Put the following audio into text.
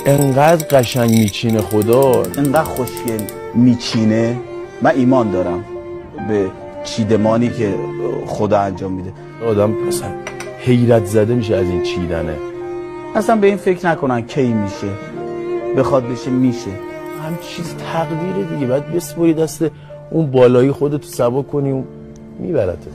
انقدر قشنگ میچینه خدا، انقدر خوشگل میچینه. من ایمان دارم به چیدمانی که خدا انجام میده. آدم اصلا حیرت زده میشه از این چیدنه. اصلا به این فکر نکنن کی میشه، بخواد بشه میشه. هم چیز تقدیره دیگه، باید بسپری دست اون بالایی خودتو سبا کنی و میبرتت.